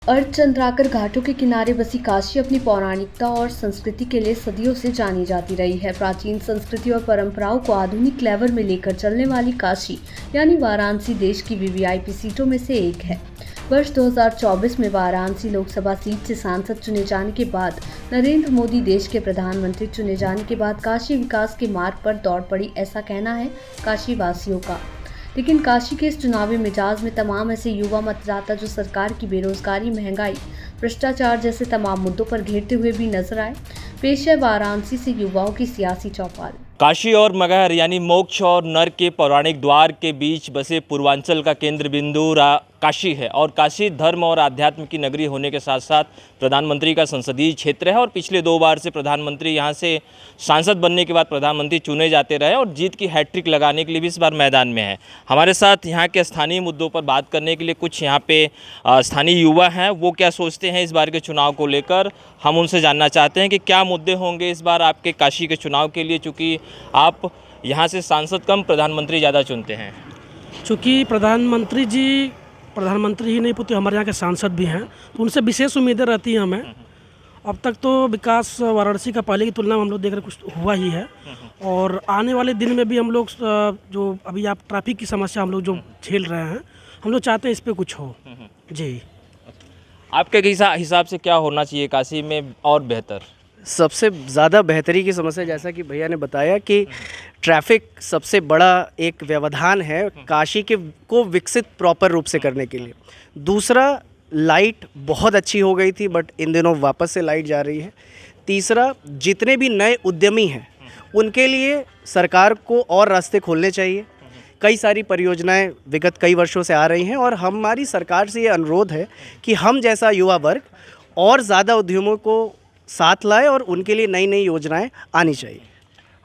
अर्धचंद्राकर घाटों के किनारे बसी काशी अपनी पौराणिकता और संस्कृति के लिए सदियों से जानी जाती रही है। प्राचीन संस्कृति और परंपराओं को आधुनिक क्लेवर में लेकर चलने वाली काशी यानी वाराणसी देश की वीवीआईपी सीटों में से एक है। वर्ष 2024 में वाराणसी लोकसभा सीट से सांसद चुने जाने के बाद नरेंद्र मोदी देश के प्रधानमंत्री चुने जाने के बाद काशी विकास के मार्ग पर दौड़ पड़ी, ऐसा कहना है काशी वासियों का। लेकिन काशी के इस चुनावी मिजाज में तमाम ऐसे युवा मतदाता जो सरकार की बेरोजगारी, महंगाई, भ्रष्टाचार जैसे तमाम मुद्दों पर घेरते हुए भी नजर आए। पेश है वाराणसी से युवाओं की सियासी चौपाल। काशी और मगहर यानी मोक्ष और नर्क के पौराणिक द्वार के बीच बसे पूर्वांचल का केंद्र बिंदु काशी है और काशी धर्म और आध्यात्म की नगरी होने के साथ साथ प्रधानमंत्री का संसदीय क्षेत्र है और पिछले 2 बार से प्रधानमंत्री यहां से सांसद बनने के बाद प्रधानमंत्री चुने जाते रहे और जीत की हैट्रिक लगाने के लिए भी इस बार मैदान में है। हमारे साथ यहाँ के स्थानीय मुद्दों पर बात करने के लिए कुछ यहाँ पे स्थानीय युवा हैं। वो क्या सोचते हैं इस बार के चुनाव को लेकर, हम उनसे जानना चाहते हैं कि क्या मुद्दे होंगे इस बार आपके काशी के चुनाव के लिए, चूँकि आप यहाँ से सांसद कम प्रधानमंत्री ज़्यादा चुनते हैं। चूँकि प्रधानमंत्री ही नहीं पुत्र हमारे यहाँ के सांसद भी हैं, तो उनसे विशेष उम्मीदें रहती हैं हमें। अब तक तो विकास वाराणसी का पहले की तुलना में हम लोग देख रहे कुछ हुआ ही है और आने वाले दिन में भी हम लोग जो अभी आप ट्रैफिक की समस्या हम लोग जो झेल रहे हैं, हम लोग चाहते हैं इस पे कुछ हो। जी, आपके हिसाब से क्या होना चाहिए काशी में और बेहतर? सबसे ज़्यादा बेहतरी की समस्या, जैसा कि भैया ने बताया कि ट्रैफिक सबसे बड़ा एक व्यवधान है काशी के को विकसित प्रॉपर रूप से करने के लिए। दूसरा, लाइट बहुत अच्छी हो गई थी बट इन दिनों वापस से लाइट जा रही है। तीसरा, जितने भी नए उद्यमी हैं उनके लिए सरकार को और रास्ते खोलने चाहिए। कई सारी परियोजनाएं विगत कई वर्षों से आ रही हैं और हमारी सरकार से ये अनुरोध है कि हम जैसा युवा वर्ग और ज़्यादा उद्यमों को साथ लाए और उनके लिए नई नई योजनाएं आनी चाहिए।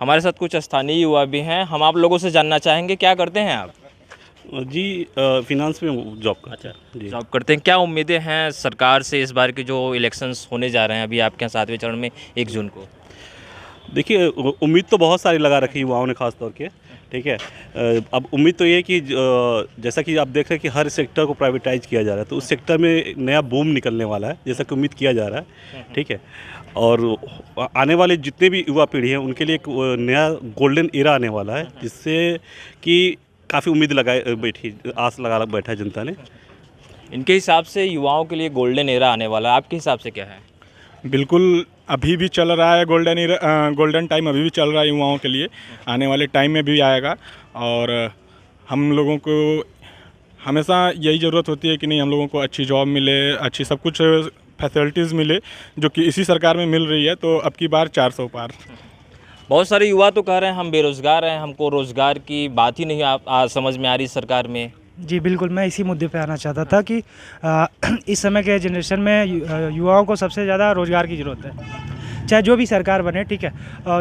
हमारे साथ कुछ स्थानीय युवा भी हैं, हम आप लोगों से जानना चाहेंगे क्या करते हैं आप? जी, फिनांस में जॉब करते हैं। जी, जॉब करते हैं। क्या उम्मीदें हैं सरकार से इस बार के जो इलेक्शंस होने जा रहे हैं अभी आपके यहाँ 7वें चरण में 1 जून को? देखिए, उम्मीद तो बहुत सारी लगा रखी युवाओं ने खास तौर के, ठीक है। अब उम्मीद तो ये है कि जैसा कि आप देख रहे हैं कि हर सेक्टर को प्राइवेटाइज किया जा रहा है, तो उस सेक्टर में नया बूम निकलने वाला है जैसा कि उम्मीद किया जा रहा है, ठीक है। और आने वाले जितने भी युवा पीढ़ी हैं उनके लिए एक नया गोल्डन एरा आने वाला है, जिससे कि काफ़ी उम्मीद आस लगा बैठा है जनता ने। इनके हिसाब से युवाओं के लिए गोल्डन एरा आने वाला है, आपके हिसाब से क्या है? बिल्कुल, अभी भी चल रहा है गोल्डन टाइम अभी भी चल रहा है युवाओं के लिए, आने वाले टाइम में भी आएगा। और हम लोगों को हमेशा यही ज़रूरत होती है कि नहीं, हम लोगों को अच्छी जॉब मिले, अच्छी सब कुछ फैसिलिटीज़ मिले, जो कि इसी सरकार में मिल रही है। तो अब की बार 400 पार। बहुत सारे युवा तो कह रहे हैं हम बेरोज़गार हैं, हमको रोज़गार की बात ही नहीं समझ में आ रही सरकार में। जी बिल्कुल, मैं इसी मुद्दे पे आना चाहता था कि इस समय के जनरेशन में युवाओं को सबसे ज़्यादा रोज़गार की ज़रूरत है। चाहे जो भी सरकार बने, ठीक है,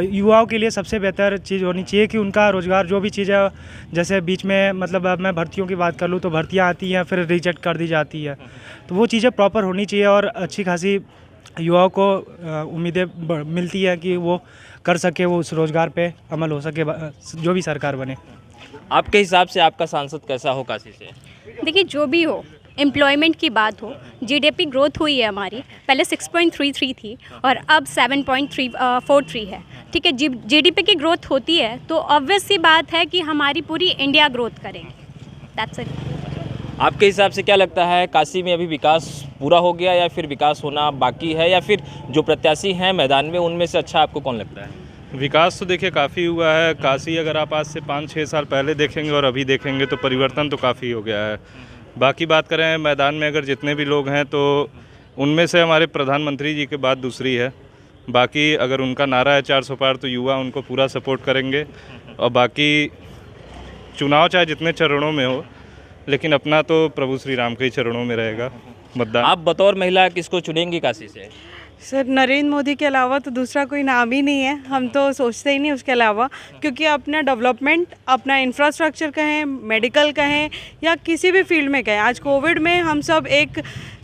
युवाओं के लिए सबसे बेहतर चीज़ होनी चाहिए कि उनका रोज़गार जो भी चीज़ है, जैसे बीच में मतलब अब मैं भर्तियों की बात कर लूँ तो भर्तियाँ आती हैं फिर रिजेक्ट कर दी जाती है, तो वो चीज़ें प्रॉपर होनी चाहिए और अच्छी खासी युवाओं को उम्मीदें मिलती है कि वो कर सके, वो उस रोज़गार पे अमल हो सके जो भी सरकार बने। आपके हिसाब से आपका सांसद कैसा हो काशी से? देखिए, जो भी हो, एम्प्लॉयमेंट की बात हो, जीडीपी ग्रोथ हुई है हमारी, पहले 6.33 थी और अब 7.43 है, ठीक है। जीडीपी की ग्रोथ होती है तो ऑब्वियस सी बात है कि हमारी पूरी इंडिया ग्रोथ करेगी। That's it. आपके हिसाब से क्या लगता है, काशी में अभी विकास पूरा हो गया या फिर विकास होना बाकी है, या फिर जो प्रत्याशी हैं मैदान में उनमें से अच्छा आपको कौन लगता है? विकास तो देखिए काफ़ी हुआ है। काशी अगर आप आज से 5-6 साल पहले देखेंगे और अभी देखेंगे तो परिवर्तन तो काफ़ी हो गया है। बाकी बात करें मैदान में अगर जितने भी लोग हैं तो उनमें से हमारे प्रधानमंत्री जी के बाद दूसरी है। बाकी अगर उनका नारा है 400 पार तो युवा उनको पूरा सपोर्ट करेंगे। और बाकी चुनाव चाहे जितने चरणों में हो, लेकिन अपना तो प्रभु श्री राम के ही चरणों में रहेगा मतदान। आप बतौर महिला किसको चुनेंगी काशी से? सर, नरेंद्र मोदी के अलावा तो दूसरा कोई नाम ही नहीं है, हम तो सोचते ही नहीं उसके अलावा, क्योंकि अपना डेवलपमेंट, अपना इंफ्रास्ट्रक्चर कहें, मेडिकल कहें या किसी भी फील्ड में कहें, आज कोविड में हम सब एक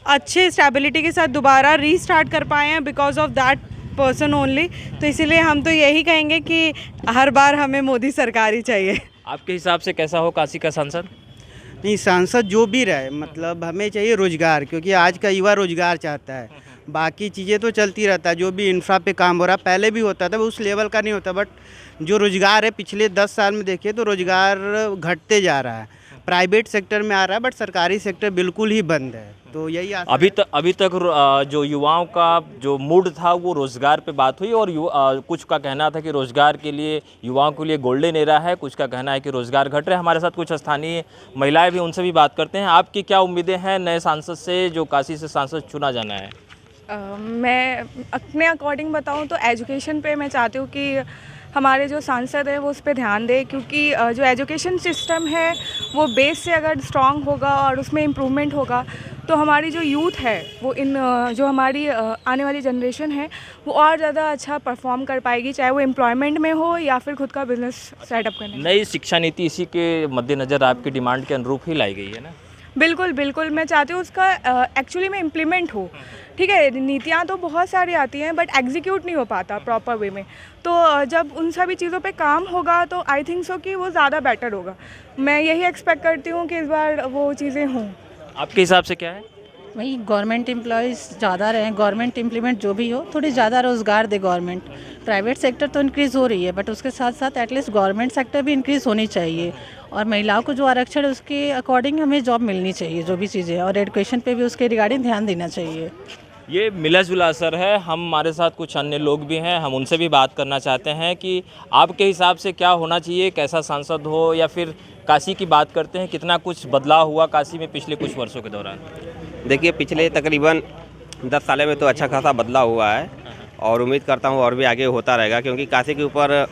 अच्छे स्टेबिलिटी के साथ दोबारा रीस्टार्ट कर पाए हैं because of that person only. तो इसीलिए हम तो यही कहेंगे कि हर बार हमें मोदी सरकार ही चाहिए। आपके हिसाब से कैसा हो काशी का सांसद? नहीं, सांसद जो भी रहे, मतलब हमें चाहिए रोजगार, क्योंकि आज का युवा रोजगार चाहता है। बाकी चीज़ें तो चलती रहता है, जो भी इंफ्रा पे काम हो रहा है पहले भी होता था, उस लेवल का नहीं होता, बट जो रोजगार है पिछले 10 साल में देखिए तो रोजगार घटते जा रहा है। प्राइवेट सेक्टर में आ रहा है बट सरकारी सेक्टर बिल्कुल ही बंद है। तो यही अभी तक जो युवाओं का जो मूड था वो रोज़गार पे बात हुई, और कुछ का कहना था कि रोज़गार के लिए युवाओं के लिए गोल्डन एरा है, कुछ का कहना है कि रोज़गार घट रहे हैं। हमारे साथ कुछ स्थानीय महिलाएं भी, उनसे भी बात करते हैं। आपकी क्या उम्मीदें हैं नए सांसद से, जो काशी से सांसद चुना जाना है? मैं अपने अकॉर्डिंग बताऊं तो एजुकेशन पे मैं चाहती हूँ कि हमारे जो सांसद है वो उस पर ध्यान दे, क्योंकि जो एजुकेशन सिस्टम है वो बेस से अगर स्ट्रांग होगा और उसमें इम्प्रूवमेंट होगा तो हमारी जो यूथ है वो जो हमारी आने वाली जनरेशन है वो और ज़्यादा अच्छा परफॉर्म कर पाएगी, चाहे वो एम्प्लॉयमेंट में हो या फिर खुद का बिजनेस सेटअप करने में। नई शिक्षा नीति इसी के मद्देनज़र आपकी डिमांड के अनुरूप ही लाई गई है ना? बिल्कुल बिल्कुल, मैं चाहती हूँ उसका एक्चुअली में इम्प्लीमेंट हो। ठीक है, नीतियाँ तो बहुत सारी आती हैं बट एग्जीक्यूट नहीं हो पाता प्रॉपर वे में, तो जब उन सभी चीज़ों पे काम होगा तो आई थिंक सो कि वो ज़्यादा बेटर होगा। मैं यही एक्सपेक्ट करती हूँ कि इस बार वो चीज़ें हों। आपके हिसाब से क्या है? वही गवर्नमेंट एम्प्लॉयज़ ज़्यादा रहें, गवर्नमेंट इम्प्लीमेंट जो भी हो थोड़ी ज़्यादा रोज़गार दे गवर्नमेंट। प्राइवेट सेक्टर तो इंक्रीज़ हो रही है बट उसके साथ साथ एटलीस्ट गवर्नमेंट सेक्टर भी इंक्रीज़ होनी चाहिए, और महिलाओं को जो आरक्षण है उसके अकॉर्डिंग हमें जॉब मिलनी चाहिए, जो भी चीज़ें हैं, और एजुकेशन पे भी उसके रिगार्डिंग ध्यान देना चाहिए। ये मिला जुला असर है। हमारे साथ कुछ अन्य लोग भी हैं, हम उनसे भी बात करना चाहते हैं कि आपके हिसाब से क्या होना चाहिए, कैसा सांसद हो, या फिर काशी की बात करते हैं, कितना कुछ बदलाव हुआ काशी में पिछले कुछ वर्षों के दौरान? देखिए, पिछले तकरीबन 10 साल में तो अच्छा खासा बदलाव हुआ है और उम्मीद करता हूँ और भी आगे होता रहेगा, क्योंकि काशी के ऊपर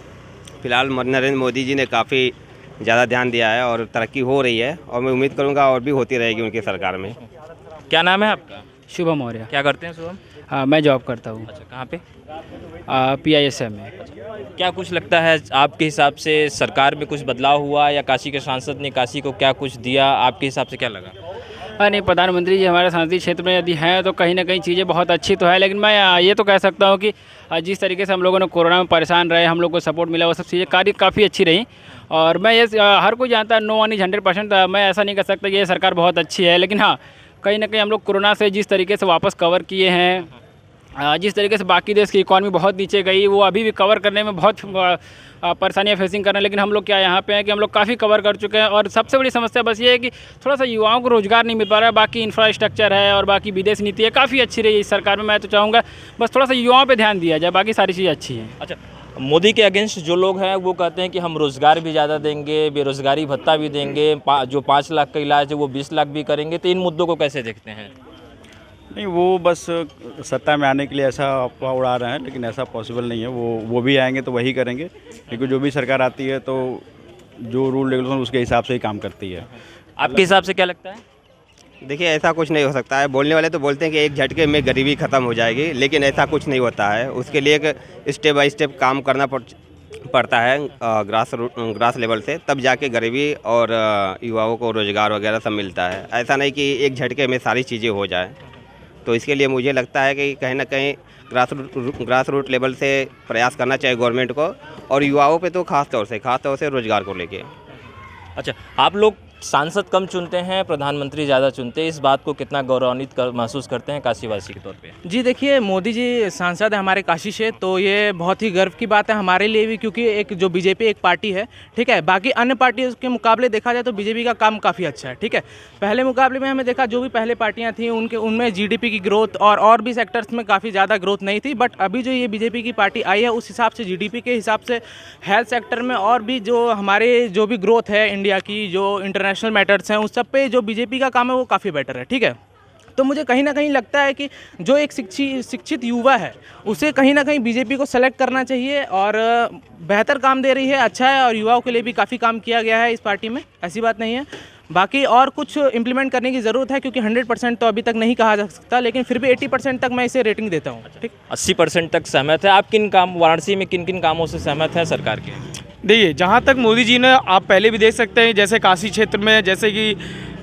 फ़िलहाल नरेंद्र मोदी जी ने काफ़ी ज़्यादा ध्यान दिया है और तरक्की हो रही है, और मैं उम्मीद करूँगा और भी होती रहेगी उनकी सरकार में। क्या नाम है आपका? शुभम मौर्य। क्या करते हैं शुभम? हाँ, मैं जॉब करता हूँ। अच्छा, कहाँ पे? PISM में। क्या कुछ लगता है आपके हिसाब से सरकार में कुछ बदलाव हुआ, या काशी के सांसद ने काशी को क्या कुछ दिया, आपके हिसाब से क्या लगा? नहीं, प्रधानमंत्री जी हमारे संसदीय क्षेत्र में यदि हैं तो कहीं ना कहीं चीज़ें बहुत अच्छी तो है, लेकिन मैं ये तो कह सकता हूँ कि जिस तरीके से हम लोगों ने कोरोना में परेशान रहे, हम लोग को सपोर्ट मिला, वो सब चीज़ें काफ़ी अच्छी रही। और मैं ये हर कोई जानता है, नो वन इज 100%, मैं ऐसा नहीं कह सकता कि ये सरकार बहुत अच्छी है, लेकिन हाँ कहीं ना कहीं हम लोग कोरोना से जिस तरीके से वापस कवर किए हैं, जिस तरीके से बाकी देश की इकॉनमी बहुत नीचे गई, वो अभी भी कवर करने में बहुत परेशानियाँ फेसिंग कर रहे हैं, लेकिन हम लोग क्या यहाँ पे हैं कि हम लोग काफ़ी कवर कर चुके हैं। और सबसे बड़ी समस्या बस ये है कि थोड़ा सा युवाओं को रोज़गार नहीं मिल पा रहा है। बाकी इंफ्रास्ट्रक्चर है और बाकी विदेश नीति है, काफ़ी अच्छी रही इस सरकार में। मैं तो चाहूँगा बस थोड़ा सा युवाओं पर ध्यान दिया जाए, बाकी सारी चीज़ें अच्छी हैं। अच्छा, मोदी के अगेंस्ट जो लोग हैं वो कहते हैं कि हम रोज़गार भी ज़्यादा देंगे, बेरोज़गारी भत्ता भी देंगे, जो 5 लाख का इलाज है वो 20 लाख भी करेंगे, तो इन मुद्दों को कैसे देखते हैं? नहीं, वो बस सत्ता में आने के लिए ऐसा अफवाह उड़ा रहे हैं, लेकिन ऐसा पॉसिबल नहीं है। वो भी आएंगे तो वही करेंगे, क्योंकि जो भी सरकार आती है तो जो रूल रेगुलेशन उसके हिसाब से ही काम करती है। आपके हिसाब से क्या लगता है? देखिए, ऐसा कुछ नहीं हो सकता है। बोलने वाले तो बोलते हैं कि एक झटके में गरीबी ख़त्म हो जाएगी, लेकिन ऐसा कुछ नहीं होता है। उसके लिए एक स्टेप बाय स्टेप काम करना पड़ता है ग्रास लेवल से, तब जाके गरीबी और युवाओं को रोज़गार वगैरह सब मिलता है। ऐसा नहीं कि एक झटके में सारी चीज़ें हो जाए। तो इसके लिए मुझे लगता है कि कहीं ना कहीं ग्रास रूट लेवल से प्रयास करना चाहिए गवर्नमेंट को, और युवाओं पे तो खास तौर से रोज़गार को लेके। अच्छा, आप लोग सांसद कम चुनते हैं, प्रधानमंत्री ज़्यादा चुनते हैं, इस बात को कितना गौरवान्वित महसूस करते हैं काशीवासी के तौर पे? जी देखिए, मोदी जी सांसद है हमारे काशी से, तो ये बहुत ही गर्व की बात है हमारे लिए भी, क्योंकि एक जो बीजेपी एक पार्टी है, ठीक है, बाकी अन्य पार्टियों के मुकाबले देखा जाए तो बीजेपी का काम काफ़ी अच्छा है, ठीक है। पहले मुकाबले में हमें देखा जो भी पहले पार्टियाँ थी उनमें GDP की ग्रोथ और भी सेक्टर्स में काफ़ी ज़्यादा ग्रोथ नहीं थी, बट अभी जो ये बीजेपी की पार्टी आई है उस हिसाब से GDP के हिसाब से हेल्थ सेक्टर में और भी जो हमारे जो भी ग्रोथ है इंडिया की, जो इंटरनेशनल मैटर्स हैं उस सब पे जो बीजेपी का काम है वो काफ़ी बेटर है, ठीक है। तो मुझे कहीं ना कहीं लगता है कि जो एक शिक्षित युवा है उसे कहीं ना कहीं बीजेपी को सेलेक्ट करना चाहिए, और बेहतर काम दे रही है, अच्छा है, और युवाओं के लिए भी काफ़ी काम किया गया है इस पार्टी में, ऐसी बात नहीं है। बाकी और कुछ इम्प्लीमेंट करने की ज़रूरत है, क्योंकि 100% तो अभी तक नहीं कहा जा सकता, लेकिन फिर भी 80% तक मैं इसे रेटिंग देता हूँ, ठीक। 80% तक सहमत है आप? वाराणसी में किन किन कामों से सहमत है सरकार के? देखिए, जहाँ तक मोदी जी ने, आप पहले भी देख सकते हैं, जैसे काशी क्षेत्र में जैसे कि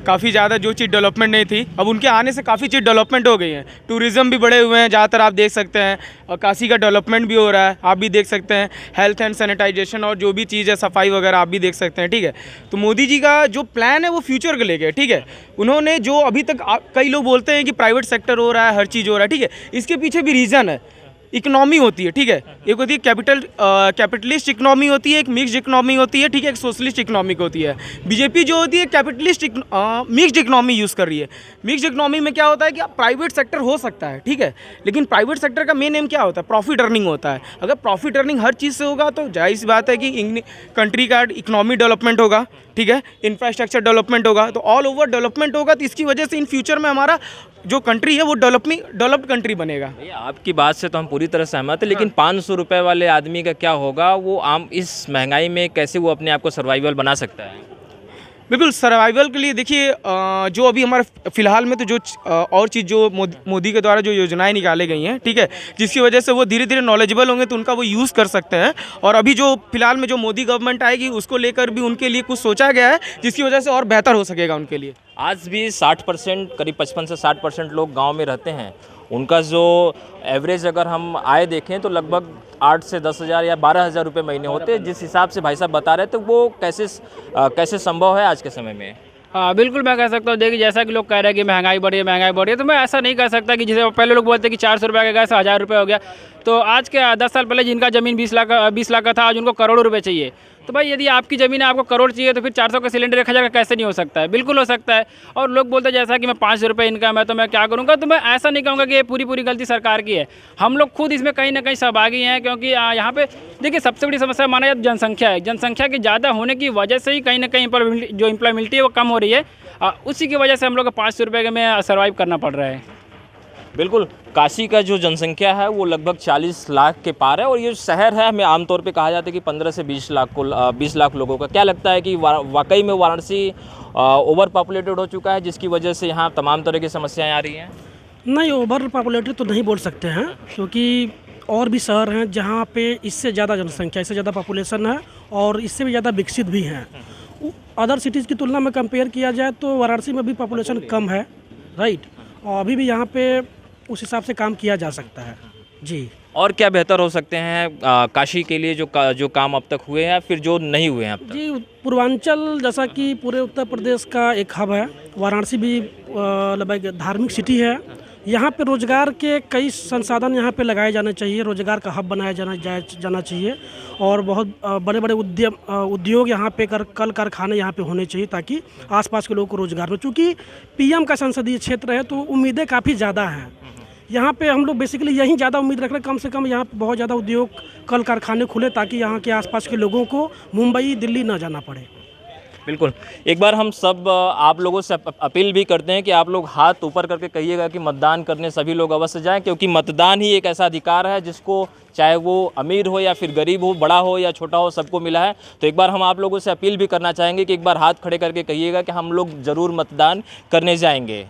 काफ़ी ज़्यादा जो चीज़ डेवलपमेंट नहीं थी, अब उनके आने से काफ़ी चीज़ डेवलपमेंट हो गई है। टूरिज़्म भी बढ़े हुए हैं ज़्यादातर, आप देख सकते हैं, और काशी का डेवलपमेंट भी हो रहा है, आप भी देख सकते हैं। हेल्थ एंड सैनिटाइजेशन और जो भी चीज़ है, सफाई वगैरह आप भी देख सकते हैं, ठीक है। तो मोदी जी का जो प्लान है वो फ्यूचर को लेके, ठीक है। उन्होंने जो अभी तक कई लोग बोलते हैं कि प्राइवेट सेक्टर हो रहा है, हर चीज़ हो रहा है, ठीक है, इसके पीछे भी रीज़न है। इकोनॉमी होती है, ठीक है, एक होती है कैपिटलिस्ट इकोनॉमी होती है, एक मिक्स्ड इकोनॉमी होती है, ठीक है, एक सोशलिस्ट इकोनॉमिक होती है। बीजेपी जो होती है कैपिटलिस्ट मिक्स्ड इकोनॉमी यूज़ कर रही है। मिक्स्ड इकोनॉमी में क्या होता है कि आप प्राइवेट सेक्टर हो सकता है, ठीक है, लेकिन प्राइवेट सेक्टर का मेन एम क्या होता है? प्रॉफिट अर्निंग होता है। अगर प्रॉफिट अर्निंग हर चीज़ से होगा तो जाहिर सी बात है कि कंट्री का इकोनॉमी डेवलपमेंट होगा, ठीक है, इंफ्रास्ट्रक्चर डेवलपमेंट होगा, तो ऑल ओवर डेवलपमेंट होगा। तो इसकी वजह से इन फ्यूचर में हमारा जो कंट्री है वो डेवलप्ड कंट्री बनेगा। आपकी बात से तो हम पूरी तरह सहमत हैं, लेकिन 500 रुपये वाले आदमी का क्या होगा? वो आम इस महंगाई में कैसे वो अपने आप को सर्वाइवल बना सकता है? बिल्कुल, सर्वाइवल के लिए देखिए, जो अभी हमारे फ़िलहाल में तो जो और चीज़ जो मोदी के द्वारा जो योजनाएं निकाली गई हैं, ठीक है, जिसकी वजह से वो धीरे धीरे नॉलेजेबल होंगे तो उनका वो यूज़ कर सकते हैं। और अभी जो फ़िलहाल में जो मोदी गवर्नमेंट आएगी उसको लेकर भी उनके लिए कुछ सोचा गया है, जिसकी वजह से और बेहतर हो सकेगा उनके लिए। आज भी 60%, करीब 55 से 60% लोग गांव में रहते हैं। उनका जो एवरेज अगर हम आय देखें तो लगभग 8 से 10 हज़ार या 12 हज़ार रुपये महीने होते हैं। जिस हिसाब से भाई साहब बता रहे थे, वो कैसे संभव है आज के समय में? हाँ बिल्कुल, मैं कह सकता हूँ। देखिए, जैसा कि लोग कह रहे हैं कि महंगाई बढ़ी है, तो मैं ऐसा नहीं कह सकता कि जैसे पहले लोग बोलते हैं कि 400 रुपये का गैस 1000 रुपये हो गया। तो आज के 10 साल पहले जिनका ज़मीन 20 लाख का था, आज उनको करोड़ों रुपए चाहिए। तो भाई यदि आपकी ज़मीन है, आपको करोड़ चाहिए, तो फिर 400 का सिलेंडर 1000 का कैसे नहीं हो सकता है? बिल्कुल हो सकता है। और लोग बोलते हैं जैसा कि मैं 500 रुपये इनकम है तो मैं क्या करूँगा, तो मैं ऐसा नहीं कहूँगा कि ये पूरी गलती सरकार की है। हम लोग खुद इसमें कहीं ना कहीं सहभागी हैं, क्योंकि यहाँ पे देखिए सबसे बड़ी समस्या माना जाए जनसंख्या है। जनसंख्या के ज़्यादा होने की वजह से ही कहीं ना कहीं जो एम्प्लॉयबिलिटी है वो कम हो रही है। उसी की वजह से हम लोग को 500 रुपये में सर्वाइव करना पड़ रहा है। बिल्कुल, काशी का जो जनसंख्या है वो लगभग 40 लाख के पार है, और ये शहर है, हमें आमतौर पे कहा जाता है कि 15 से 20 लाख लोगों का। क्या लगता है कि वाकई में वाराणसी ओवर पॉपुलेटेड हो चुका है, जिसकी वजह से यहाँ तमाम तरह की समस्याएं आ रही हैं? नहीं, ओवर पॉपुलेटेड तो नहीं बोल सकते हैं, क्योंकि और भी शहर हैं जहाँ पे इससे ज़्यादा जनसंख्या, इससे ज़्यादा पॉपुलेशन है और इससे भी ज़्यादा विकसित भी हैं। अदर सिटीज़ की तुलना में कंपेयर किया जाए तो वाराणसी में भी पॉपुलेशन कम है, राइट, और अभी भी यहाँ पे उस हिसाब से काम किया जा सकता है जी। और क्या बेहतर हो सकते हैं काशी के लिए जो काम अब तक हुए हैं, फिर जो नहीं हुए हैं अब तक? जी, पूर्वांचल जैसा कि पूरे उत्तर प्रदेश का एक हब है, वाराणसी भी लगभग धार्मिक सिटी है। यहाँ पे रोज़गार के कई संसाधन यहाँ पे लगाए जाने चाहिए, रोज़गार का हब बनाया जाना चाहिए, और बहुत बड़े बड़े उद्योग यहाँ पे कल कारखाने यहाँ पे होने चाहिए, ताकि आसपास के लोगों को रोज़गार हो। चूँकि पीएम का संसदीय क्षेत्र है तो उम्मीदें काफ़ी ज़्यादा हैं यहाँ पे। हम लोग बेसिकली यही ज़्यादा उम्मीद रख रहे हैं, कम से कम यहाँ पे बहुत ज़्यादा उद्योग कल कारखाने खुले, ताकि यहाँ के आसपास के लोगों को मुंबई दिल्ली ना जाना पड़े। बिल्कुल, एक बार हम सब आप लोगों से अपील भी करते हैं कि आप लोग हाथ ऊपर करके कहिएगा कि मतदान करने सभी लोग अवश्य जाएं, क्योंकि मतदान ही एक ऐसा अधिकार है जिसको चाहे वो अमीर हो या फिर गरीब हो, बड़ा हो या छोटा हो, सबको मिला है। तो एक बार हम आप लोगों से अपील भी करना चाहेंगे कि एक बार हाथ खड़े करके कहिएगा कि हम लोग ज़रूर मतदान करने जाएंगे।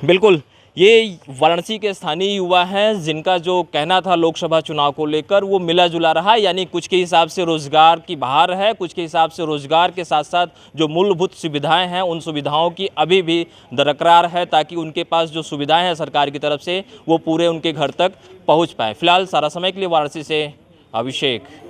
बिल्कुल, ये वाराणसी के स्थानीय युवा हैं, जिनका जो कहना था लोकसभा चुनाव को लेकर वो मिला जुला रहा। यानी कुछ के हिसाब से रोज़गार की बहार है, कुछ के हिसाब से रोज़गार के साथ साथ जो मूलभूत सुविधाएं हैं उन सुविधाओं की अभी भी दरकरार है, ताकि उनके पास जो सुविधाएं हैं सरकार की तरफ से वो पूरे उनके घर तक पहुंच पाए। फिलहाल सारा समय के लिए वाराणसी से अभिषेक।